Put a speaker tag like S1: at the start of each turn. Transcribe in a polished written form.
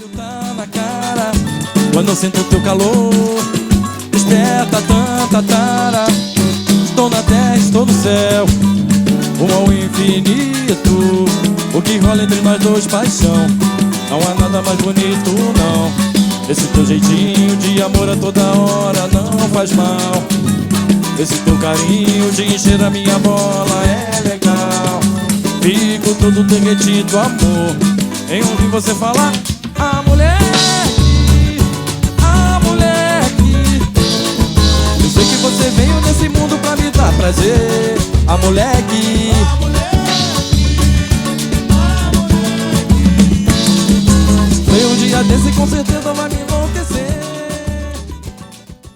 S1: frio tá na cara, quando eu sinto teu calor, desperta tanta tara. Estou na terra, estou no céu, rumo ao infinito. O que rola entre nós dois, paixão, não há nada mais bonito, não. Esse teu jeitinho de amor a toda hora não faz mal. Esse teu carinho de encher a minha bola é legal. Fico todo derretido, amor, em ouvir você falar: ah, moleque, ah, moleque. Eu sei que você veio nesse mundo pra me dar prazer, ah, moleque. Veio um dia desse, com certeza vai me